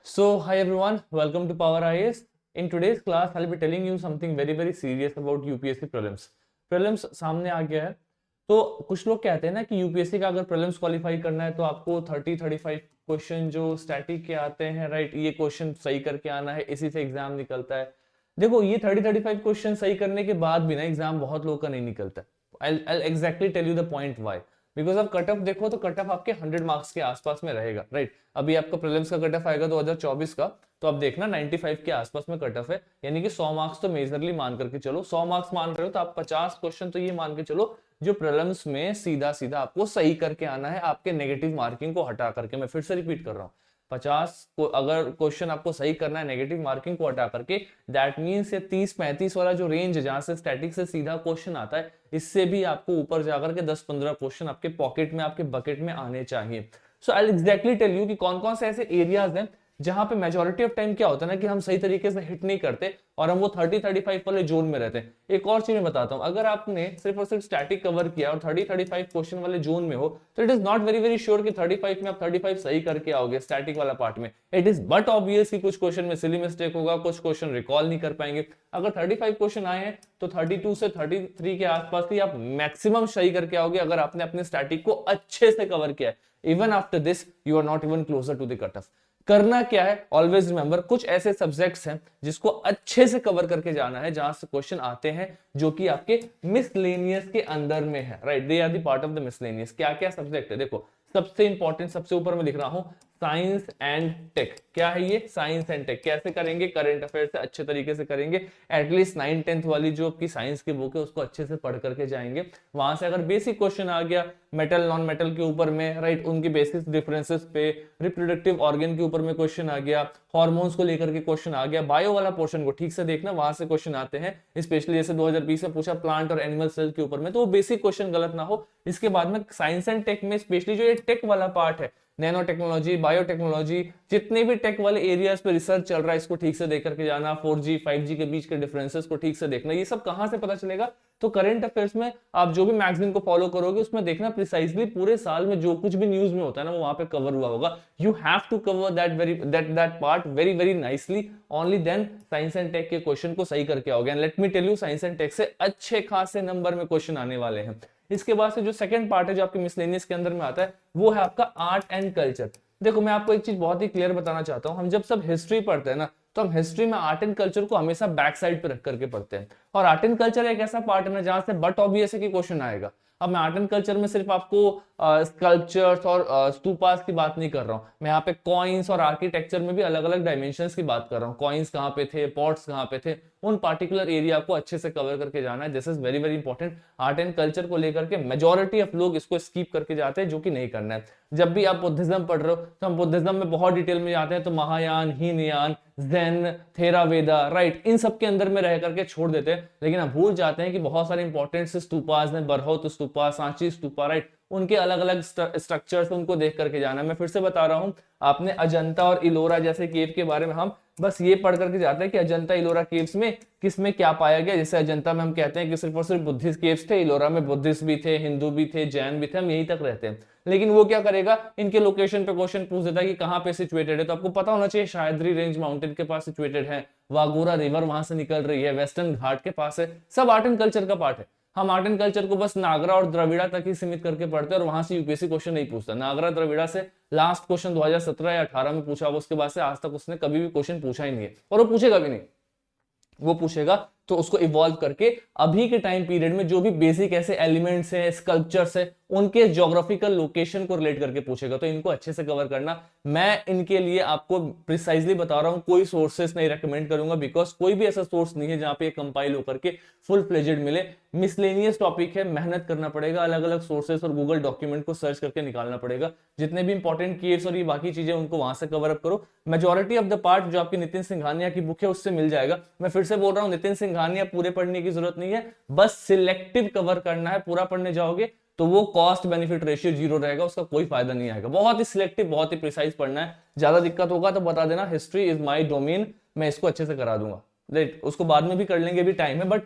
So, hi everyone, welcome to Power IAS. In today's class, I'll be telling you something very serious about UPSC prelims. Prelims सामने आ गया है, तो कुछ लोग कहते हैं ना कि यूपीएससी का अगर प्रीलिम्स क्वालिफाई करना है तो आपको 30-35 क्वेश्चन जो स्टैटिक के आते हैं, राइट, ये क्वेश्चन सही करके आना है, इसी से एग्जाम निकलता है। देखो, ये 30-35 क्वेश्चन सही करने के बाद भी ना एग्जाम बहुत लोगों का नहीं निकलता है। I'll exactly tell you the point why. Because अब कट ऑफ देखो तो कट ऑफ आपके 100 मार्क्स के आसपास में रहेगा, राइट। अभी आपका प्रीलिम्स का कट ऑफ आएगा 2024 का, तो अब देखना 95 के आसपास में कट ऑफ है, यानी कि 100 मार्क्स तो मेजरली मान करके चलो। 100 मार्क्स मान रहे हो तो आप 50 क्वेश्चन तो ये मान के चलो जो प्रीलिम्स में सीधा सीधा आपको सही करके आना है, आपके नेगेटिव मार्किंग को हटा करके। मैं फिर से रिपीट कर रहा हूँ, 50 को अगर क्वेश्चन आपको सही करना है नेगेटिव मार्किंग को हटा करके, दैट मीन्स ये 30-35 वाला जो रेंज है जहां से स्टैटिक से सीधा क्वेश्चन आता है, इससे भी आपको ऊपर जाकर के 10-15 क्वेश्चन आपके पॉकेट में, आपके बकेट में आने चाहिए। सो आई एग्जैक्टली टेल यू कि कौन कौन से ऐसे एरियाज हैं जहां पे मेजोरिटी ऑफ टाइम क्या होता है ना कि हम सही तरीके से हिट नहीं करते और हम वो 30-35 वाले जोन में रहते हैं। एक और चीज मैं बताता हूं, अगर आपने सिर्फ और सिर्फ स्टैटिक कवर किया और 30-35 क्वेश्चन वाले जोन में हो तो it is not very sure कि 35 में आप 35 सही करके आओगे स्टैटिक वाला पार्ट में। इट इज बट ऑब्वियस कि कुछ क्वेश्चन में सिली मिस्टेक होगा, कुछ क्वेश्चन रिकॉल नहीं कर पाएंगे। अगर 35 क्वेश्चन आए हैं तो 32 से 33 के आसपास ही आप मैक्सिमम सही करके आओगे अगर आपने अपने स्टैटिक को अच्छे से कवर किया है। Even after this you are not even closer to the cut off. करना क्या है, ऑलवेज रिमेंबर, कुछ ऐसे सब्जेक्ट्स हैं जिसको अच्छे से कवर करके जाना है, जहां से क्वेश्चन आते हैं जो कि आपके मिसलेनियस के अंदर में है, right. They are the part of the miscellaneous. क्या क्या सब्जेक्ट है देखो, सबसे इंपॉर्टेंट, सबसे ऊपर में लिख रहा हूं, साइंस एंड टेक। क्या है ये? Science and tech. कैसे करेंगे? करंट अफेयर से अच्छे तरीके से करेंगे। एटलीस्ट 9-10th वाली जो आपकी साइंस की बुक है उसको अच्छे से पढ़ करके जाएंगे। वहां से अगर बेसिक क्वेश्चन आ गया मेटल नॉन मेटल के ऊपर में, राइट, उनकी बेसिक डिफरेंसेस पे, रिप्रोडक्टिव ऑर्गन के ऊपर में क्वेश्चन आ गया, हार्मोन्स को लेकर के क्वेश्चन आ गया, बायो वाला पोर्शन को ठीक से देखना, वहां से क्वेश्चन आते हैं। स्पेशली जैसे 2020 में पूछा प्लांट और एनिमल सेल के ऊपर में, तो वो बेसिक क्वेश्चन गलत ना हो। इसके बाद में साइंस एंड टेक में स्पेशली जो ये टेक वाला पार्ट है, नैनो टेक्नोलॉजी, बायोटेक्नोलॉजी, जितने भी टेक वाले एरियाज पे रिसर्च चल रहा है इसको ठीक से देख करके जाना। 4G 5G के बीच के डिफरेंसेस को ठीक से देखना। ये सब कहां से पता चलेगा? तो करंट अफेयर्स में आप जो भी मैगजीन को फॉलो करोगे उसमें देखना प्रिसाइजली पूरे साल में जो कुछ भी न्यूज में होता है ना वो वहां पे कवर हुआ होगा। You have to cover that part very nicely, only then science and tech के क्वेश्चन को सही करके आओगे। And let me tell you, science and tech से अच्छे खासे नंबर में क्वेश्चन आने वाले हैं। इसके बाद से जो सेकंड पार्ट है जो आपके मिसलेनियस के अंदर में आता है वो है आपका आर्ट एंड कल्चर। देखो, मैं आपको एक चीज बहुत ही क्लियर बताना चाहता हूं, हम जब सब हिस्ट्री पढ़ते हैं ना तो हम हिस्ट्री में आर्ट एंड कल्चर को हमेशा बैक साइड पे रख करके पढ़ते हैं। और आर्ट एंड कल्चर एक ऐसा पार्ट है ना जहां से बट ऑब्वियस है कि क्वेश्चन आएगा। अब मैं आर्ट एंड कल्चर में सिर्फ आपको स्कल्पचर्स और स्तूपास की बात नहीं कर रहा हूं, मैं यहाँ पे कॉइन्स और आर्किटेक्चर में भी अलग अलग डायमेंशंस की बात कर रहा हूँ। कॉइन्स कहाँ पे थे, पॉट्स कहाँ पे थे, उन पार्टिकुलर एरिया को अच्छे से कवर करके जाना है। This is very important. Art and culture को लेकर के मेजोरिटी ऑफ लोग इसको स्किप करके जाते हैं, जो कि नहीं करना है। जब भी आप बुद्धिज्म पढ़ रहे हो तो हम बुद्धिज्म में बहुत डिटेल में जाते हैं, तो महायान, हीनयान, जैन, थेरावेदा, राइट, इन सब के अंदर में रह करके छोड़ देते हैं। लेकिन हम भूल जाते हैं कि बहुत सारे इंपॉर्टेंट स्तूपास हैं, बरहौत स्तूपा, सांची स्तूपा, राइट, उनके अलग अलग स्ट्रक्चर्स उनको देख करके जाना है। मैं फिर से बता रहा हूं, आपने अजंता और इलोरा जैसे केव के बारे में हम बस ये पढ़ करके जाते हैं कि अजंता इलोरा केव्स में किस में क्या पाया गया। जैसे अजंता में हम कहते हैं कि सिर्फ और सिर्फ बुद्धिस्ट केव्स थे, इलोरा में बुद्धिस्ट भी थे, हिंदू भी थे, जैन भी थे, हम यहीं तक रहते हैं। लेकिन वो क्या करेगा, इनके लोकेशन पे क्वेश्चन पूछ देता है कि कहाँ पे सिचुएटेड है। तो आपको पता होना चाहिए शायद्री रेंज माउंटेन के पास सिचुएटेड है, वागोरा रिवर वहां से निकल रही है, वेस्टर्न घाट के पास है। सब आर्ट एंड कल्चर का पार्ट है। हम आर्ट एंड कल्चर को बस नागरा और द्रविड़ा तक ही सीमित करके पढ़ते हैं और वहां से यूपीएससी क्वेश्चन नहीं पूछता। नागरा द्रविड़ा से लास्ट क्वेश्चन 2017 या 18 में पूछा, उसके बाद से आज तक उसने कभी भी क्वेश्चन पूछा ही नहीं है और वो पूछेगा भी नहीं। वो पूछेगा तो उसको इवॉल्व करके अभी के टाइम पीरियड में जो भी बेसिक ऐसे एलिमेंट्स हैं, स्कल्पचर्स है, उनके ज्योग्राफिकल लोकेशन को रिलेट करके पूछेगा। तो इनको अच्छे से कवर करना। मैं इनके लिए आपको प्रिसाइजली बता रहा हूं, कोई सोर्सेस नहीं रेकमेंड करूंगा, बिकॉज कोई भी ऐसा सोर्स नहीं है जहां पे कंपाइल होकर के फुल फ्लेजेड मिले। मिसलेनियस टॉपिक है, मेहनत करना पड़ेगा, अलग अलग सोर्सेस और गूगल डॉक्यूमेंट को सर्च करके निकालना पड़ेगा। जितने भी इंपॉर्टेंट केव्स और ये बाकी चीजें उनको वहां से कवर अप करो। मेजोरिटी ऑफ द पार्ट जो आपकी नितिन सिंघानिया की बुक है उससे मिल जाएगा। मैं फिर से बोल रहा हूं, नितिन सिंघानिया पूरे पढ़ने की जरूरत नहीं है, बस सिलेक्टिव कवर करना है। पूरा पढ़ने जाओगे तो वो कॉस्ट बेनिफिट रेशियो 0 रहेगा, उसका कोई फायदा नहीं आएगा। बहुत ही सिलेक्टिव, बहुत ही प्रिसाइज पढ़ना है। ज्यादा दिक्कत होगा तो बता देना, हिस्ट्री इज माय डोमेन, मैं इसको अच्छे से करा दूंगा, राइट। उसको बाद में भी कर लेंगे, भी टाइम है। But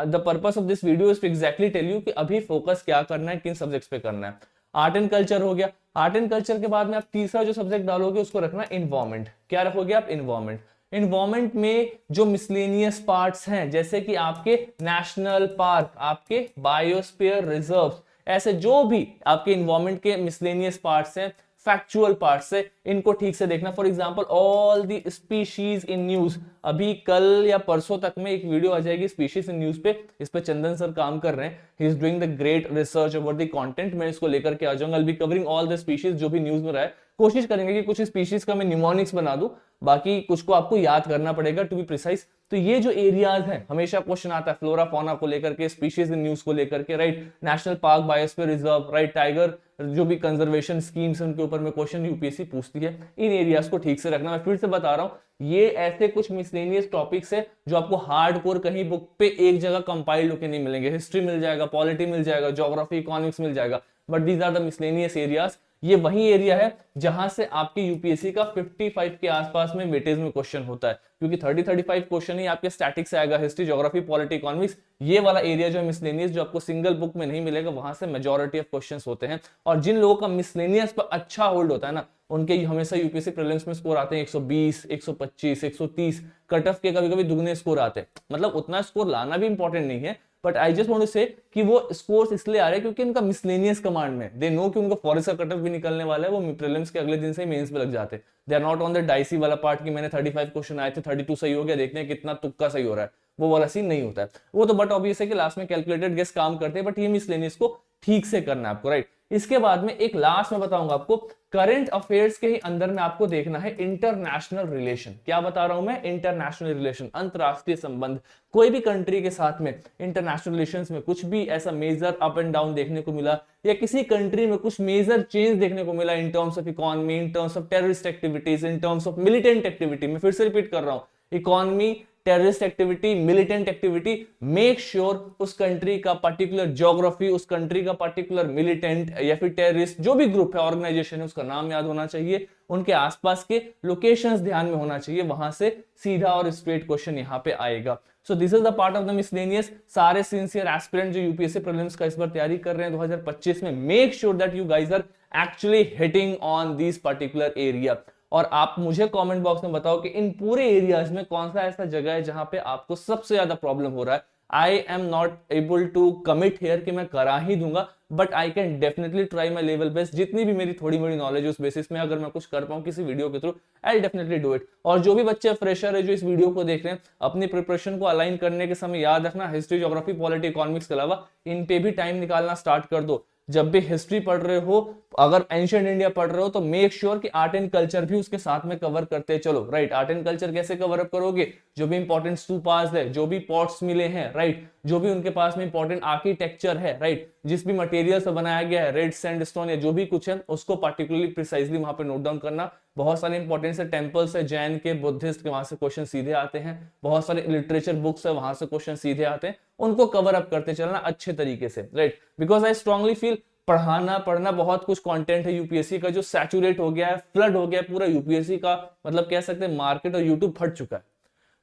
the purpose of this video is to exactly tell you कि अभी फोकस क्या करना है, किन सब्जेक्ट्स पे करना है। आर्ट एंड कल्चर हो गया। आर्ट एंड कल्चर के बाद में आप तीसरा जो सब्जेक्ट डालोगे उसको रखना इन्वायरमेंट। क्या रखोगे आप? इन्वायरमेंट। इन्वायरमेंट में जो मिसलेनियस पार्ट्स हैं जैसे कि आपके नेशनल पार्क, आपके बायोस्फीयर रिजर्व, ऐसे जो भी आपके इन्वायरमेंट के मिसलेनियस पार्ट्स हैं, फैक्चुअल पार्ट्स है, इनको ठीक से देखना। For example all the species in news, अभी कल या परसों तक में एक वीडियो आ जाएगी स्पीशीज इन न्यूज पे, इस पे चंदन सर काम कर रहे हैं, he is doing the great research over the content. मैं इसको लेकर के आ जाऊंगा, I will be covering all the species जो भी न्यूज में रहा है। कोशिश करेंगे कि कुछ स्पीशीज का मैं निमोनिक्स बना दूं, बाकी कुछ को आपको याद करना पड़ेगा टू बी प्रिसाइज। तो ये जो एरियाज हैं हमेशा क्वेश्चन आता है फ्लोरा फौना को लेकर के, स्पीशीज इन न्यूज को लेकर के, right, national park, biosphere reserve, right, tiger, जो भी कंजर्वेशन स्कीम्स उनके ऊपर में क्वेश्चन यूपीएससी पूछती है। इन एरियाज को ठीक से रखना। मैं फिर से बता रहा हूं, ये ऐसे कुछ मिसलेनियस टॉपिक्स है जो आपको हार्डकोर कहीं बुक पे एक जगह कंपाइल्ड होकर नहीं मिलेंगे। हिस्ट्री मिल जाएगा, पॉलिटी मिल जाएगा, ज्योग्राफी, इकोनॉमिक्स मिल जाएगा, but these are the miscellaneous areas. ये वही एरिया है जहां से आपके यूपीएससी का 55 के आसपास में वेटेज में क्वेश्चन होता है, क्योंकि 30-35 क्वेश्चन ही आपके स्टैटिक से आएगा, हिस्ट्री, ज्योग्राफी, पॉलिटी, इकोनॉमिक्स। ये वाला एरिया जो है मिसलेनियस, जो आपको सिंगल बुक में नहीं मिलेगा, वहां से मेजॉरिटी ऑफ क्वेश्चंस होते हैं। और जिन लोगों का मिसलेनियस पर अच्छा होल्ड होता है ना, उनके हमेशा यूपीएससी प्रीलिम्स में स्कोर आते हैं 120, 125, 130, कट ऑफ के कभी कभी दुगने स्कोर आते हैं। मतलब उतना स्कोर लाना भी इंपॉर्टेंट नहीं है, but I just want to say कि वो स्कोर्स इसलिए आ रहे हैं क्योंकि उनका मिसलेनियस कमांड में, दे नो कि उनको फॉरेस्ट का कट ऑफ भी निकलने वाला है, वो प्रीलिम्स के अगले दिन से ही मेंस पे लग जाते हैं। They are not on the dicey वाला पार्ट कि मैंने 35 क्वेश्चन आए थे, 32 सही हो गया, देखते हैं कितना तुक्का सही हो रहा है, वो वाला सीन नहीं होता है। वो तो बट ऑब्वियस है कि लास्ट में कैलकुलेटेड गेस काम करते हैं, बट ये मिसलेनियस को ठीक से करना है आपको, राइट। इसके बाद में एक लास्ट में बताऊंगा आपको, करंट अफेयर्स के ही अंदर में आपको देखना है इंटरनेशनल रिलेशन। क्या बता रहा हूं मैं? इंटरनेशनल रिलेशन, अंतरराष्ट्रीय संबंध। कोई भी कंट्री के साथ में इंटरनेशनल रिलेशंस में कुछ भी ऐसा मेजर अप एंड डाउन देखने को मिला, या किसी कंट्री में कुछ मेजर चेंज देखने को मिला in terms of economy, in terms of terrorist activities, in terms of militant activity, मैं फिर से रिपीट कर रहा हूं, economy, terrorist activity, militant activity, make sure उस कंट्री का पर्टिकुलर ज्योग्राफी, उस कंट्री का पर्टिकुलर मिलिटेंट या फिर टेररिस्ट जो भी ग्रुप है, ऑर्गेनाइजेशन है, उसका नाम याद होना चाहिए, उनके आसपास के लोकेशंस ध्यान में होना चाहिए, वहां से सीधा और स्ट्रेट क्वेश्चन यहां पे आएगा। So this is the part of the miscellaneous. सारे सिंसियर एस्पिरेंट जो यूपीएससी प्रीलिम्स का इस बार तैयारी कर रहे हैं 2025 में, make sure that you guys are actually hitting on this particular area. और आप मुझे कमेंट बॉक्स में बताओ कि इन पूरे एरियाज में कौन सा ऐसा जगह है जहां पे आपको सबसे ज्यादा प्रॉब्लम हो रहा है। I am not able to commit here कि मैं करा ही दूंगा, but I can definitely try my level best, जितनी भी मेरी थोड़ी मोड़ी नॉलेज उस बेसिस में अगर मैं कुछ कर पाऊं किसी वीडियो के through, I definitely do it. और जो भी बच्चे फ्रेशर है जो इस वीडियो को देख रहे हैं, अपनी प्रिपरेशन को अलाइन करने के समय याद रखना, हिस्ट्री, ज्योग्राफी, पॉलिटी, इकोनॉमिक्स के अलावा इन पे भी टाइम निकालना स्टार्ट कर दो। जब भी हिस्ट्री पढ़ रहे हो, अगर एंशिएंट इंडिया पढ़ रहे हो, तो मेक श्योर कि आर्ट एंड कल्चर भी उसके साथ में कवर करते चलो, राइट। आर्ट एंड कल्चर कैसे कवर अप करोगे? जो भी इंपॉर्टेंट स्तूपास है, जो भी पॉट्स मिले हैं, राइट, जो भी उनके पास में इंपॉर्टेंट आर्किटेक्चर है, राइट, जिस भी मटेरियल से बनाया गया है, रेड सैंडस्टोन या जो भी कुछ है, उसको पार्टिकुलरली प्रिसाइजली वहां पे नोट डाउन करना। बहुत सारे इंपॉर्टेंट से टेम्पल्स है, जैन के, बुद्धिस्ट के, वहां से क्वेश्चन सीधे आते हैं। बहुत सारे लिटरेचर बुक्स है, वहां से क्वेश्चन सीधे आते हैं, उनको कवर अप करते चलना अच्छे तरीके से, right. Because I strongly feel पढ़ना बहुत कुछ कंटेंट है यूपीएससी का जो सैचुरेट हो गया है, फ्लड हो गया है पूरा यूपीएससी का, मतलब कह सकते हैं मार्केट और यूट्यूब फट चुका है।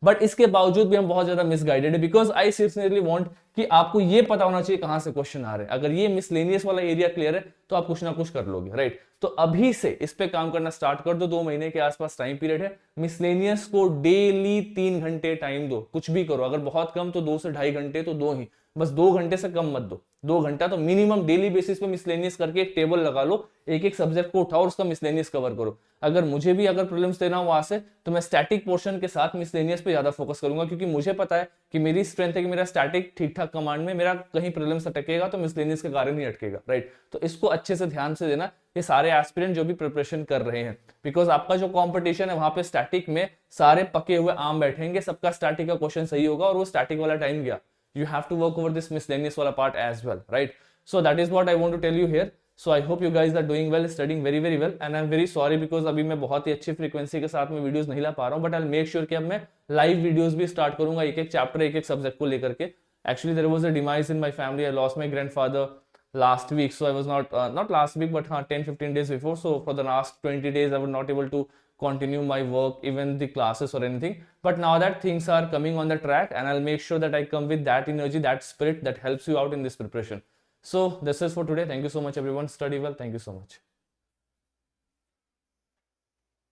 बट इसके बावजूद भी हम बहुत ज्यादा मिसगाइडेड है, बिकॉज आई सिंसियरली वांट कि आपको ये पता होना चाहिए कहां से क्वेश्चन आ रहे हैं। अगर ये मिसलेनियस वाला एरिया क्लियर है तो आप कुछ ना कुछ कर लोगे, राइट। तो अभी से इस पे काम करना स्टार्ट कर दो, 2 महीने के आसपास टाइम पीरियड है। मिसलेनियस को डेली 3 घंटे टाइम दो, कुछ भी करो, अगर बहुत कम तो 2 से 2.5 घंटे तो दो ही, बस 2 घंटे से कम मत दो। 2 घंटा तो मिनिमम डेली बेसिस पे मिसलेनियस करके एक टेबल लगा लो, एक एक सब्जेक्ट को उठाओ और उसका मिसलेनियस कवर करो। अगर मुझे भी अगर प्रीलिम्स देना हो वहां से, तो मैं स्टैटिक पोर्शन के साथ मिसलेनियस पे ज्यादा फोकस करूंगा, क्योंकि मुझे पता है कि मेरी स्ट्रेंथ है कि मेरा स्टैटिक ठीक ठाक कमांड में, मेरा कहीं प्रीलिम्स अटकेगा तो मिसलेनियस के कारण नहीं अटकेगा, राइट। तो इसको अच्छे से ध्यान से देना, ये सारे एस्पिरेंट जो भी प्रिपरेशन कर रहे हैं, बिकॉज आपका जो कॉम्पिटिशन है वहां पे स्टैटिक में सारे पके हुए आम बैठेंगे, सबका स्टैटिक का क्वेश्चन सही होगा और वो स्टैटिक वाला टाइम गया। You have to work over this miscellaneous wala part as well, right? So that is what I want to tell you here. So I hope you guys are doing well, studying very very well, and I'm very sorry because अभी मैं बहुत ही अच्छी frequency के साथ में videos नहीं ला पा रहा हूँ, but I'll make sure कि अब मैं लाइव वीडियोस भी स्टार्ट करूंगा, एक एक चैप्टर, एक एक सब्जेक्ट को लेकर के। Actually there was a demise in my family. I lost my grandfather last week, so I was not last week, but 10-15 days before. So for the last 20 days I was not able to continue my work, even the classes or anything. But now that things are coming on the track, and I'll make sure that I come with that energy, that spirit that helps you out in this preparation. So this is for today. Thank you so much everyone. Study well. Thank you so much.